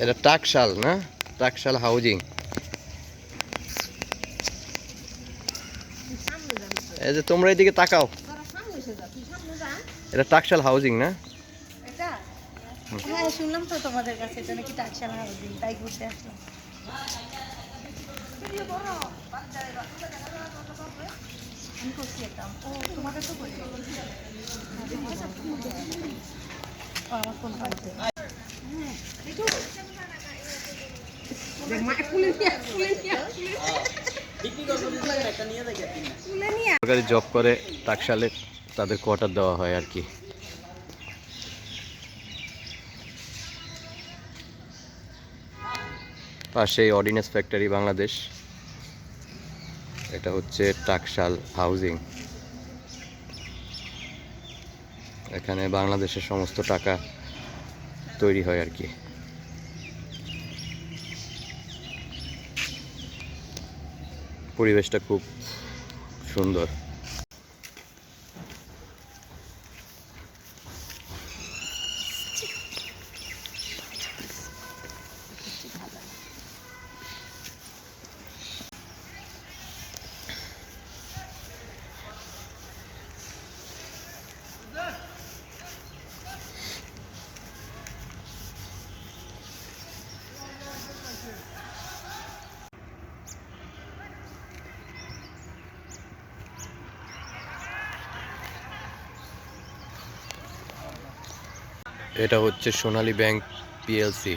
এটা টাকশাল না, টাকশাল হাউজিং। এই যে তোমরা এদিকে তাকাও, এটা টাকশাল হাউজিং না? হ্যাঁ শুনলাম তো তোমাদের কাছে এটা নাকি টাকশাল হাউজিং, তাই ঘুরতে আসলাম। আমি করছি একটা, ও তোমাদের তো করি। আমার ফোন পাইছে। সরকারি জব করে টাকশালে, তাদের কোয়ার্টার দেওয়া হয় আর কি। পাশেই অর্ডিন্যান্স ফ্যাক্টরি বাংলাদেশ। এটা হচ্ছে টাকশাল হাউজিং। এখানে বাংলাদেশের সমস্ত টাকা তৈরি হয় আর কি। পরিবেশটা খুব সুন্দর। এটা হচ্ছে সোনালী ব্যাংক পিএলসি।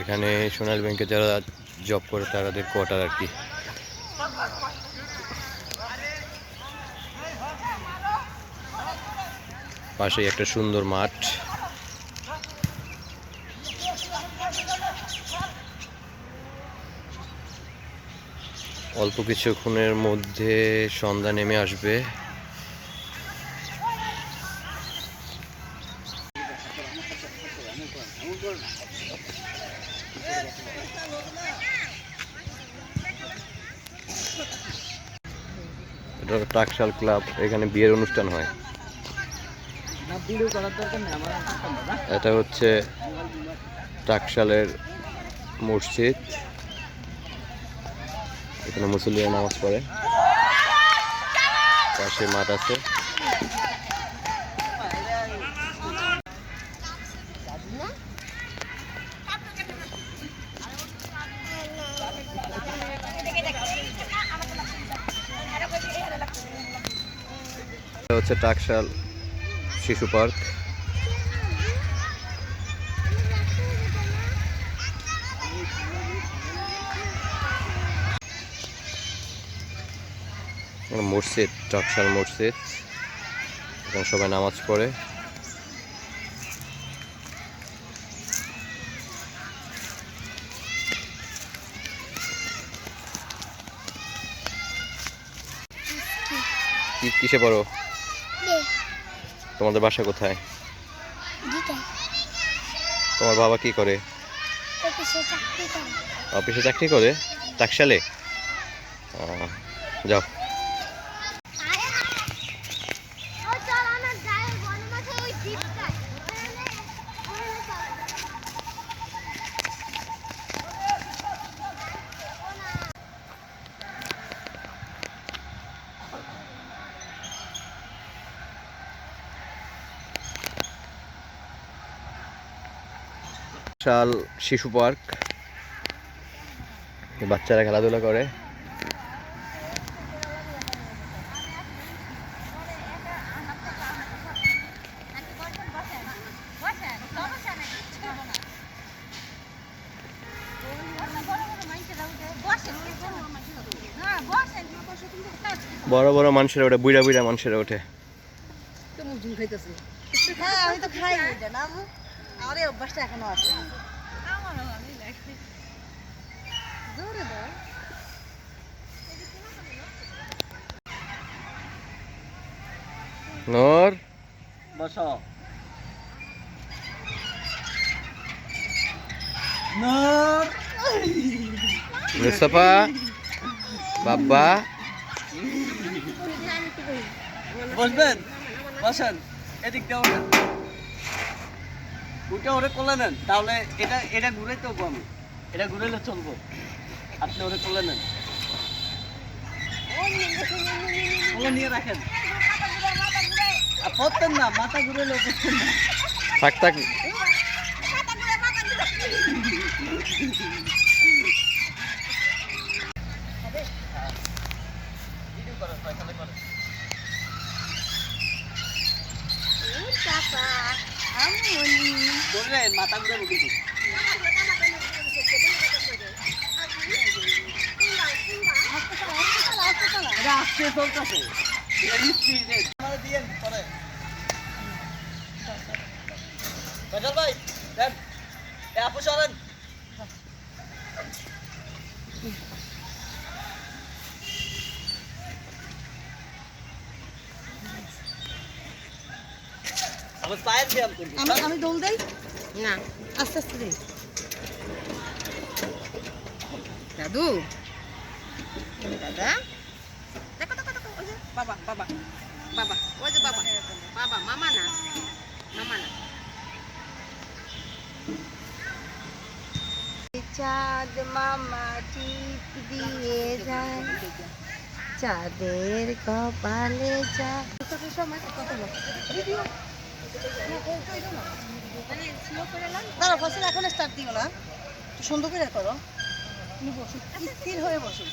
এখানে সোনালী ব্যাংকে যারা জব করে তাদের কোয়ার্টার আর কি। পাশেই একটা সুন্দর মাঠ। অল্প কিছুক্ষণের মধ্যে সন্ধ্যা নেমে আসবে। এটা টাকশাল ক্লাব, এখানে বিয়ের অনুষ্ঠান হয়। এটা হচ্ছে টাকশালের মসজিদ। এখানে মুসল্লিরা নামাজ পড়ে। পাশে মাঠ আছে। এটা হচ্ছে টাকশাল শিশু পার্ক। মসজিদ, টাকশাল মসজিদ। এখানে সবাই নামাজ পড়ে। কিসে পড়ো? তোমাদের বাসা কোথায়? তোমার বাবা কি করে? অফিসে চাকরি করে। টাকশালে? যাও। টাকশাল শিশু পার্ক, বাচ্চারা খেলাধুলা করে। বড় বড় মানুষেরা ওঠে, বুড়া বুড়া মানুষেরা ওঠে। আমি তো খাই না, আমার এই অভ্যাসটা এখনো আছে। নূর বসো। নূর, মুস্তাফা, বাবা, বসবেন, বসেন, এদিক দিয়ে ওঠেন, উঠে ওরে কোলে নেন, তাহলে এটা এটা ঘুরে তো আমি, এটা ঘুরেলে চলবো, আপনি ওরে কোলে নেন, কোলে নিয়ে রাখেন, আর পড়তেন না, মাথা ঘুরেলে পড়তেন না। থাক থাক। ধরলেন, মাথা ঘুরে কিন্তু আসছে চলতেছে, ভাই দেন, আপু সরেন, আমার পায়ের ব্যায়াম করবো। আমি দোল দেই না, আস্তে আস্তে দেই। দাদু, দাদা, দেখো দেখো দেখো, ওই যে বাবা বাবা বাবা, ওই যে বাবা বাবা, মামা না, মামা না। চাঁদ মামা টিপ দিয়ে যায়, চাঁদের কপালে যায়। দাঁড়া ফসল এখন স্টার্ট দিও না, একটু সুন্দর করে করো। তুমি বসো, স্থির হয়ে বসো।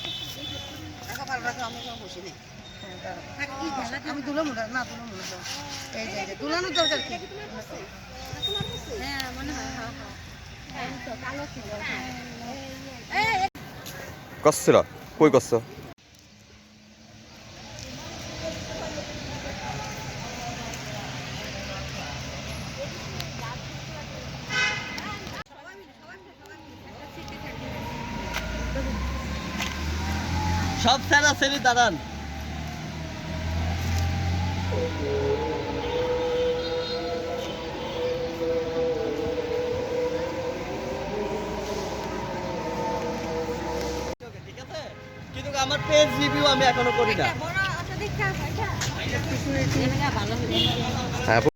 দেখা পারবে না, আমি এখানে বসি নেই। আমি দুলো মুড়া না, দুলো মুড়া দাও। এই যে এই যে দুলানোর দরকার কি? হ্যাঁ মনে হয়, কসরা কই কস? সব স্যারা সেরি দাঁড়ান, ঠিক আছে, কিন্তু আমার পেজ রিভিউ আমি এখনো করি না। হ্যাঁ